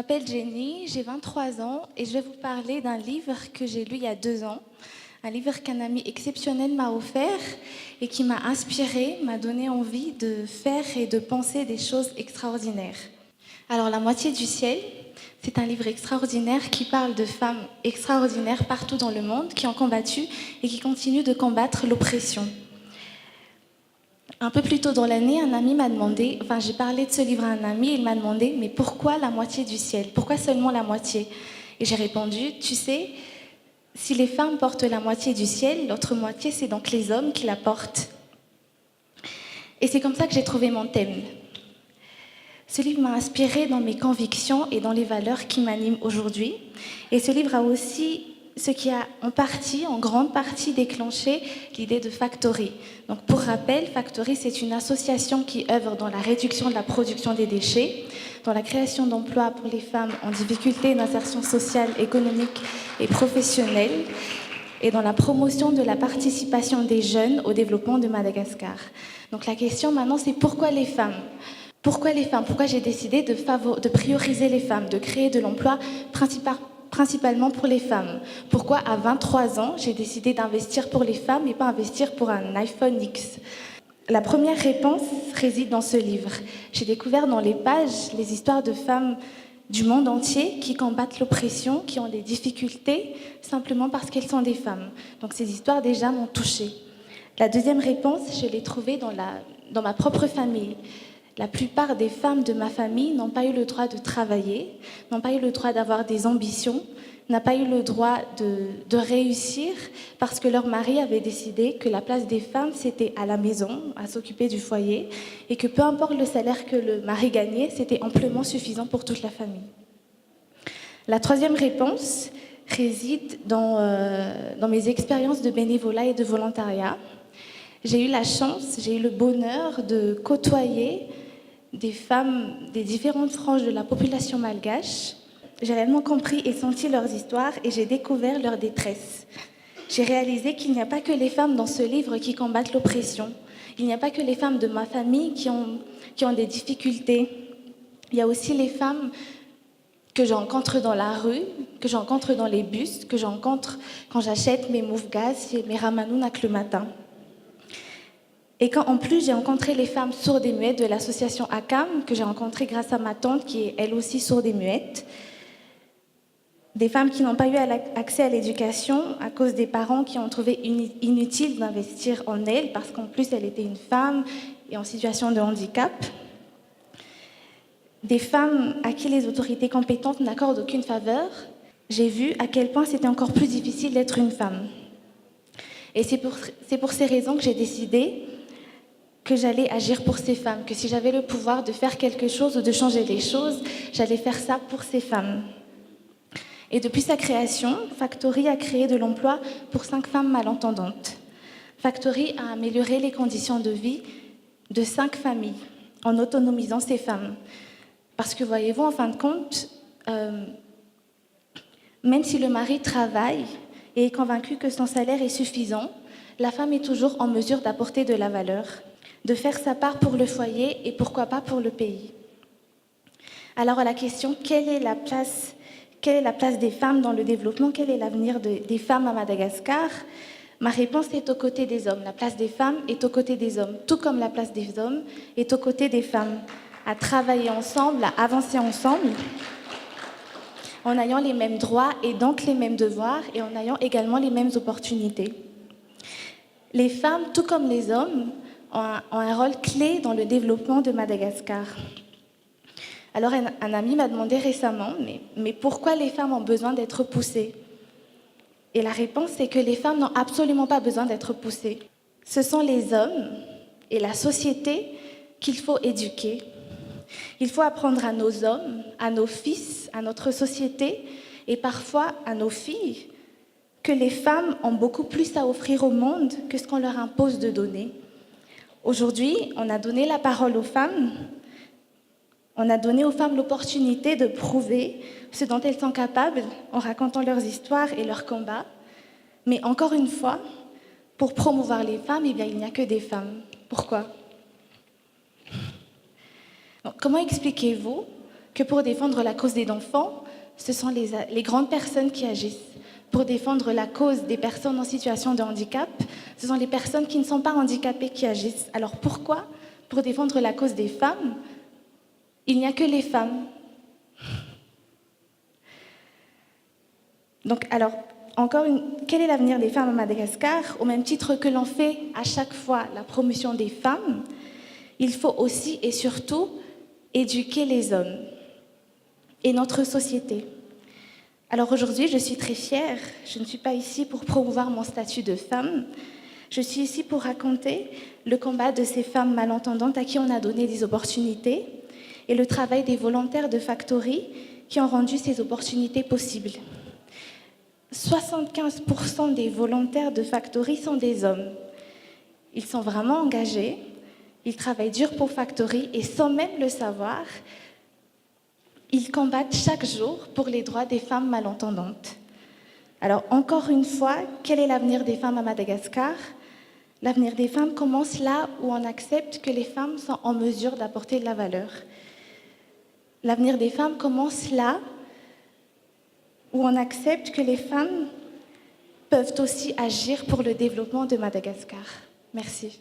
m'appelle Jenny, j'ai 23 ans et je vais vous parler d'un livre que j'ai lu il y a 2 ans. Un livre qu'un ami exceptionnel m'a offert et qui m'a inspirée, m'a donné envie de faire et de penser des choses extraordinaires. Alors, La moitié du ciel, c'est un livre extraordinaire qui parle de femmes extraordinaires partout dans le monde qui ont combattu et qui continuent de combattre l'oppression. Un peu plus tôt dans l'année, un ami m'a demandé, j'ai parlé de ce livre à un ami, il m'a demandé, mais pourquoi la moitié du ciel? Pourquoi seulement la moitié? Et j'ai répondu, tu sais, si les femmes portent la moitié du ciel, l'autre moitié, c'est donc les hommes qui la portent. Et c'est comme ça que j'ai trouvé mon thème. Ce livre m'a inspirée dans mes convictions et dans les valeurs qui m'animent aujourd'hui. Et ce livre a aussi ce qui a en grande partie déclenché l'idée de Factory. Donc pour rappel, Factory, c'est une association qui œuvre dans la réduction de la production des déchets, dans la création d'emplois pour les femmes en difficulté d'insertion sociale, économique et professionnelle, et dans la promotion de la participation des jeunes au développement de Madagascar. Donc la question maintenant, c'est pourquoi les femmes? Pourquoi les femmes? Pourquoi j'ai décidé de prioriser les femmes, de créer de l'emploi principalement pour les femmes? Pourquoi à 23 ans, j'ai décidé d'investir pour les femmes et pas investir pour un iPhone X? La première réponse réside dans ce livre. J'ai découvert dans les pages les histoires de femmes du monde entier qui combattent l'oppression, qui ont des difficultés simplement parce qu'elles sont des femmes. Donc ces histoires déjà m'ont touchée. La deuxième réponse, je l'ai trouvée dans ma propre famille. La plupart des femmes de ma famille n'ont pas eu le droit de travailler, n'ont pas eu le droit d'avoir des ambitions, n'ont pas eu le droit de réussir parce que leur mari avait décidé que la place des femmes, c'était à la maison, à s'occuper du foyer, et que peu importe le salaire que le mari gagnait, c'était amplement suffisant pour toute la famille. La troisième réponse réside dans mes expériences de bénévolat et de volontariat. J'ai eu la chance, j'ai eu le bonheur de côtoyer des femmes des différentes franges de la population malgache. J'ai réellement compris et senti leurs histoires et j'ai découvert leur détresse. J'ai réalisé qu'il n'y a pas que les femmes dans ce livre qui combattent l'oppression. Il n'y a pas que les femmes de ma famille qui ont des difficultés. Il y a aussi les femmes que je rencontre dans la rue, que je rencontre dans les bus, que je rencontre quand j'achète mes moufgas et mes ramanounak le matin. Et quand en plus j'ai rencontré les femmes sourdes et muettes de l'association ACAM, que j'ai rencontrée grâce à ma tante qui est elle aussi sourde et muette, des femmes qui n'ont pas eu accès à l'éducation à cause des parents qui ont trouvé inutile d'investir en elle parce qu'en plus elle était une femme et en situation de handicap, des femmes à qui les autorités compétentes n'accordent aucune faveur, j'ai vu à quel point c'était encore plus difficile d'être une femme. Et c'est pour ces raisons que j'ai décidé que j'allais agir pour ces femmes, que si j'avais le pouvoir de faire quelque chose ou de changer les choses, j'allais faire ça pour ces femmes. Et depuis sa création, Factory a créé de l'emploi pour 5 femmes malentendantes. Factory a amélioré les conditions de vie de 5 familles en autonomisant ces femmes. Parce que voyez-vous, en fin de compte, même si le mari travaille et est convaincu que son salaire est suffisant, la femme est toujours en mesure d'apporter de la valeur, de faire sa part pour le foyer et pourquoi pas pour le pays. Alors à la question, quelle est la place des femmes dans le développement? Quel est l'avenir des femmes à Madagascar? Ma réponse est aux côtés des hommes. La place des femmes est aux côtés des hommes, tout comme la place des hommes est aux côtés des femmes. À travailler ensemble, à avancer ensemble, en ayant les mêmes droits et donc les mêmes devoirs et en ayant également les mêmes opportunités. Les femmes, tout comme les hommes, ont un rôle clé dans le développement de Madagascar. Alors un ami m'a demandé récemment, mais pourquoi les femmes ont besoin d'être poussées? Et la réponse est que les femmes n'ont absolument pas besoin d'être poussées. Ce sont les hommes et la société qu'il faut éduquer. Il faut apprendre à nos hommes, à nos fils, à notre société et parfois à nos filles que les femmes ont beaucoup plus à offrir au monde que ce qu'on leur impose de donner. Aujourd'hui, on a donné la parole aux femmes, on a donné aux femmes l'opportunité de prouver ce dont elles sont capables en racontant leurs histoires et leurs combats. Mais encore une fois, pour promouvoir les femmes, il n'y a que des femmes. Pourquoi? Donc, comment expliquez-vous que pour défendre la cause des enfants, ce sont les grandes personnes qui agissent. Pour défendre la cause des personnes en situation de handicap, ce sont les personnes qui ne sont pas handicapées qui agissent. Alors pourquoi, pour défendre la cause des femmes, il n'y a que les femmes? Donc, alors, quel est l'avenir des femmes à Madagascar? Au même titre que l'on fait à chaque fois la promotion des femmes, il faut aussi et surtout éduquer les hommes et notre société. Alors aujourd'hui, je suis très fière. Je ne suis pas ici pour promouvoir mon statut de femme. Je suis ici pour raconter le combat de ces femmes malentendantes à qui on a donné des opportunités et le travail des volontaires de Factory qui ont rendu ces opportunités possibles. 75% des volontaires de Factory sont des hommes. Ils sont vraiment engagés, ils travaillent dur pour Factory et sans même le savoir, ils combattent chaque jour pour les droits des femmes malentendantes. Alors, encore une fois, quel est l'avenir des femmes à Madagascar? L'avenir des femmes commence là où on accepte que les femmes sont en mesure d'apporter de la valeur. L'avenir des femmes commence là où on accepte que les femmes peuvent aussi agir pour le développement de Madagascar. Merci.